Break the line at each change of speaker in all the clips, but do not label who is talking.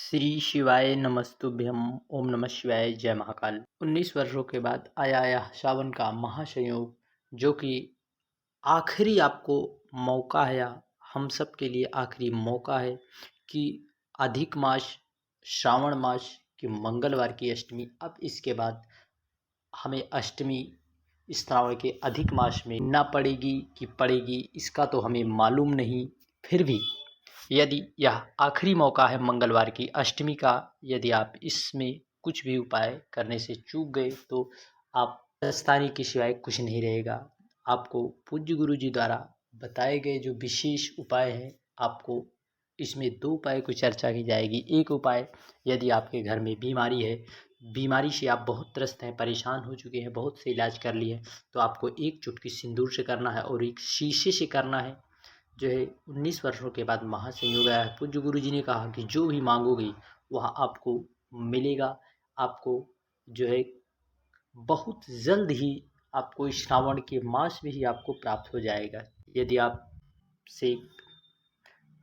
श्री शिवाय नमस्तुभ्यम। ओम नमः शिवाय। जय महाकाल। 19 वर्षों के बाद आया यह सावन का महासंयोग, जो कि आखिरी आपको मौका है, या हम सब के लिए आखिरी मौका है कि अधिक मास श्रावण मास की मंगलवार की अष्टमी, अब इसके बाद हमें अष्टमी इस श्रावण के अधिक मास में ना पड़ेगी कि पड़ेगी, इसका तो हमें मालूम नहीं। फिर भी यदि यह आखिरी मौका है मंगलवार की अष्टमी का, यदि आप इसमें कुछ भी उपाय करने से चूक गए तो आप पछताने के सिवाय कुछ नहीं रहेगा। आपको पूज्य गुरु जी द्वारा बताए गए जो विशेष उपाय हैं, आपको इसमें दो उपाय की चर्चा की जाएगी। एक उपाय, यदि आपके घर में बीमारी है, बीमारी से आप बहुत त्रस्त हैं, परेशान हो चुके हैं, बहुत से इलाज कर लिए, तो आपको एक चुटकी सिंदूर से करना है और एक शीशे से करना है। जो है 19 वर्षों के बाद महासंयोग आया है। पूज्य गुरु जी ने कहा कि जो भी मांगोगे वह आपको मिलेगा। आपको जो है बहुत जल्द ही आपको इस श्रावण के मास में ही आपको प्राप्त हो जाएगा। यदि आप से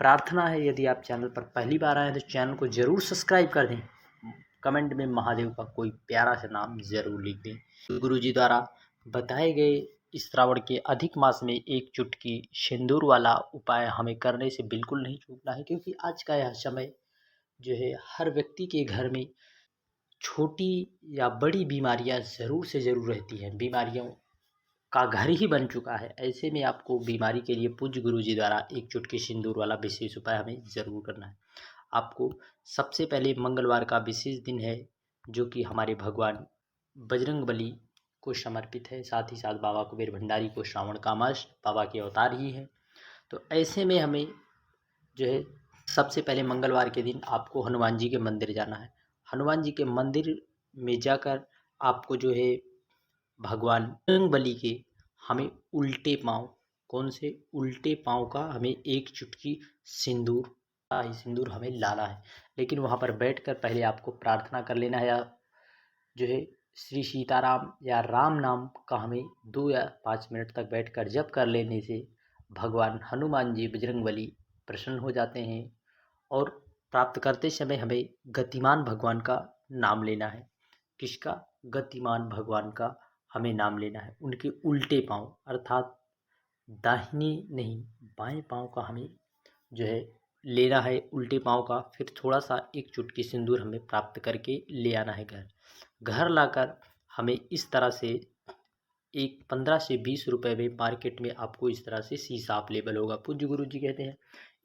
प्रार्थना है, यदि आप चैनल पर पहली बार आए तो चैनल को जरूर सब्सक्राइब कर दें। कमेंट में महादेव का कोई प्यारा सा नाम जरूर लिख दें। गुरु जी द्वारा बताए गए इस श्रावण के अधिक मास में एक चुटकी सिंदूर वाला उपाय हमें करने से बिल्कुल नहीं चूकना है, क्योंकि आज का यह समय जो है हर व्यक्ति के घर में छोटी या बड़ी बीमारियां ज़रूर से ज़रूर रहती हैं। बीमारियों का घर ही बन चुका है। ऐसे में आपको बीमारी के लिए पूज्य गुरु जी द्वारा एक चुटकी सिंदूर वाला विशेष उपाय हमें ज़रूर करना है। आपको सबसे पहले मंगलवार का विशेष दिन है, जो कि हमारे भगवान बजरंगबली को समर्पित है। साथ ही साथ बाबा कुबेर भंडारी को श्रावण का मास बाबा के अवतार ही है। तो ऐसे में हमें जो है सबसे पहले मंगलवार के दिन आपको हनुमान जी के मंदिर जाना है। हनुमान जी के मंदिर में जाकर आपको जो है भगवान बजरंगबली के हमें उल्टे पाँव, कौन से उल्टे पाँव का हमें एक चुटकी सिंदूर सिंदूर हमें लाना है। लेकिन वहाँ पर बैठकर पहले आपको प्रार्थना कर लेना है, या जो है श्री सीताराम या राम नाम का हमें 2 या 5 मिनट तक बैठकर जप कर लेने से भगवान हनुमान जी बजरंगबली प्रसन्न हो जाते हैं। और प्राप्त करते समय हमें गतिमान भगवान का नाम लेना है। किसका? गतिमान भगवान का हमें नाम लेना है। उनके उल्टे पाँव, अर्थात दाहिने नहीं बाएं पाँव का हमें जो है लेना है, उल्टे पाँव का। फिर थोड़ा सा एक चुटकी सिंदूर हमें प्राप्त करके ले आना है घर। घर लाकर हमें इस तरह से एक 15 से 20 रुपए में मार्केट में आपको इस तरह से शीशा अवेलेबल होगा। पूज्य गुरु जी कहते हैं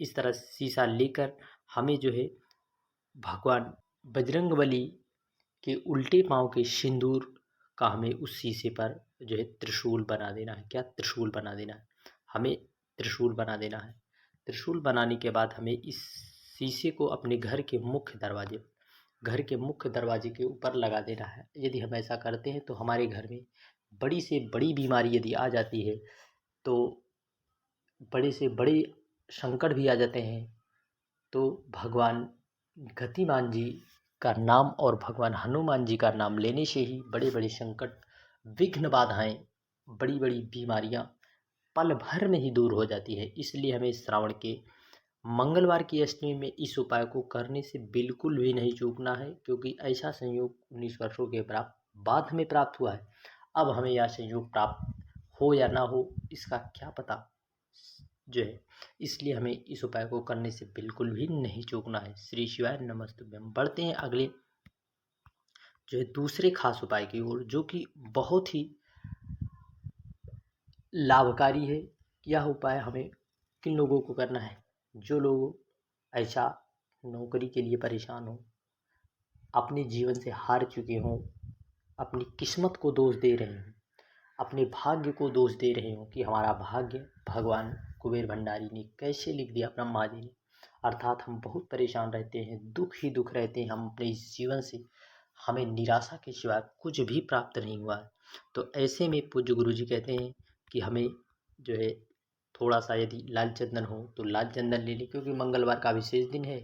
इस तरह शीशा लेकर हमें जो है भगवान बजरंगबली के उल्टे पाँव के सिंदूर का हमें उस शीशे पर जो है त्रिशूल बना देना है। क्या? त्रिशूल बना देना है। हमें त्रिशूल बना देना है। त्रिशूल बनाने के बाद हमें इस शीशे को अपने घर के मुख्य दरवाजे के ऊपर लगा देना है। यदि हम ऐसा करते हैं तो हमारे घर में बड़ी से बड़ी बीमारी यदि आ जाती है, तो बड़े से बड़े संकट भी आ जाते हैं, तो भगवान गतिमान जी का नाम और भगवान हनुमान जी का नाम लेने से ही बड़े बड़े संकट, विघ्न, बाधाएं, बड़ी बड़ी बीमारियां पल भर में ही दूर हो जाती है। इसलिए हमें श्रावण के मंगलवार की अष्टमी में इस उपाय को करने से बिल्कुल भी नहीं चूकना है, क्योंकि ऐसा संयोग 19 वर्षों के बाद हमें प्राप्त हुआ है। अब हमें यह संयोग प्राप्त हो या ना हो, इसका क्या पता जो है। इसलिए हमें इस उपाय को करने से बिल्कुल भी नहीं चूकना है। श्री शिवाय नमस्तुभ्यम। हम बढ़ते हैं अगले जो है दूसरे खास उपाय की ओर, जो कि बहुत ही लाभकारी है। यह उपाय हमें किन लोगों को करना है? जो लोग ऐसा नौकरी के लिए परेशान हो, अपने जीवन से हार चुके हों, अपनी किस्मत को दोष दे रहे हों, अपने भाग्य को दोष दे रहे हों कि हमारा भाग्य भगवान कुबेर भंडारी ने कैसे लिख दिया, ब्रह्मा जी ने। अर्थात हम बहुत परेशान रहते हैं, दुख ही दुख रहते हैं हम अपने इस जीवन से, हमें निराशा के सिवा कुछ भी प्राप्त नहीं हुआ है। तो ऐसे में पूज्य गुरु जी कहते हैं कि हमें जो है थोड़ा सा, यदि लाल चंदन हो तो लाल चंदन ले लें, क्योंकि मंगलवार का विशेष दिन है।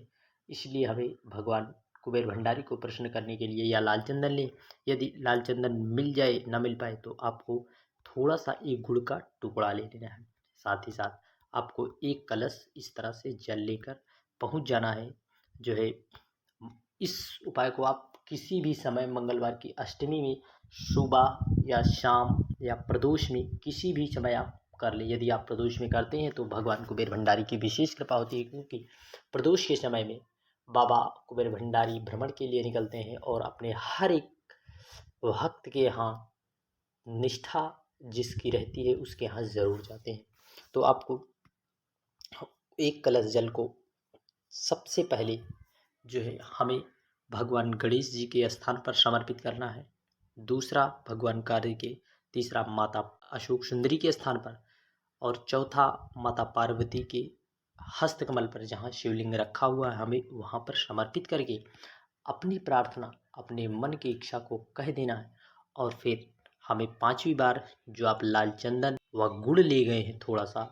इसलिए हमें भगवान कुबेर भंडारी को प्रसन्न करने के लिए या लाल चंदन लें। यदि लाल चंदन मिल जाए, ना मिल पाए, तो आपको थोड़ा सा एक गुड़ का टुकड़ा ले लेना है। साथ ही साथ आपको एक कलश इस तरह से जल लेकर पहुंच जाना है जो है इस उपाय को आप किसी भी समय मंगलवार की अष्टमी में सुबह या शाम या प्रदोष में किसी भी समय आप कर लें। यदि आप प्रदोष में करते हैं तो भगवान कुबेर भंडारी की विशेष कृपा होती है, क्योंकि प्रदोष के समय में बाबा कुबेर भंडारी भ्रमण के लिए निकलते हैं और अपने हर एक भक्त के यहाँ निष्ठा जिसकी रहती है उसके यहाँ ज़रूर जाते हैं। तो आपको एक कलश जल को सबसे पहले जो है हमें भगवान गणेश जी के स्थान पर समर्पित करना है, दूसरा भगवान कार्तिकेय, तीसरा माता अशोक सुंदरी के स्थान पर, और चौथा माता पार्वती के हस्तकमल पर जहाँ शिवलिंग रखा हुआ है हमें वहाँ पर समर्पित करके अपनी प्रार्थना, अपने मन की इच्छा को कह देना है। और फिर हमें 5वीं बार जो आप लाल चंदन व गुड़ ले गए हैं थोड़ा सा,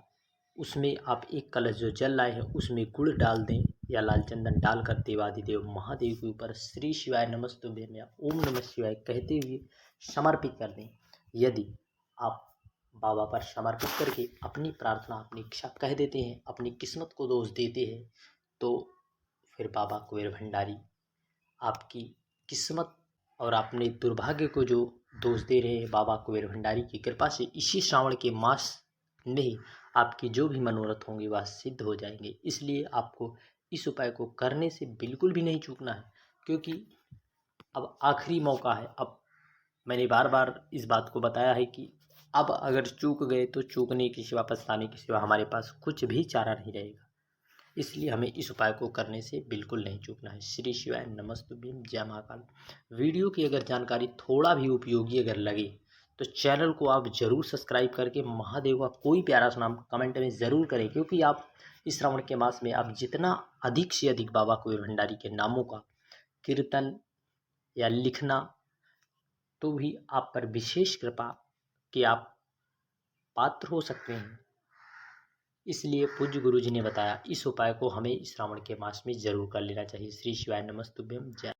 उसमें आप एक कलश जो जल लाए हैं उसमें गुड़ डाल दें या लाल चंदन डालकर देवाधिदेव महादेव के ऊपर श्री शिवाय नमस्तुभ्यम या ओम नमः शिवाय कहते हुए समर्पित कर दें। यदि आप बाबा पर समर्पित करके अपनी प्रार्थना, अपनी इच्छा कह देते हैं, अपनी किस्मत को दोष देते हैं, तो फिर बाबा कुबेर भंडारी आपकी किस्मत और अपने दुर्भाग्य को जो दोष दे रहे हैं, बाबा कुबेर भंडारी की कृपा से इसी श्रावण के मास में ही आपकी जो भी मनोरथ होंगे वह सिद्ध हो जाएंगे। इसलिए आपको इस उपाय को करने से बिल्कुल भी नहीं चूकना है, क्योंकि अब आखिरी मौका है। अब मैंने बार बार इस बात को बताया है कि अब अगर चूक गए तो चूकने की सिवा, पछताने की सिवा हमारे पास कुछ भी चारा नहीं रहेगा। इसलिए हमें इस उपाय को करने से बिल्कुल नहीं चूकना है। श्री शिवाय नमस्तुभ्यम, जय महाकाल। वीडियो की अगर जानकारी थोड़ा भी उपयोगी अगर लगे तो चैनल को आप ज़रूर सब्सक्राइब करके महादेव का कोई प्यारा सा नाम कमेंट में ज़रूर करें, क्योंकि आप इस श्रावण के मास में आप जितना अधिक से अधिक बाबा कुबेर भंडारी के नामों का कीर्तन या लिखना, तो भी आप पर विशेष कृपा के आप पात्र हो सकते हैं। इसलिए पूज्य गुरु जी ने बताया इस उपाय को हमें श्रावण के मास में जरूर कर लेना चाहिए। श्री शिवाय नमस्तुभ्यम, जय।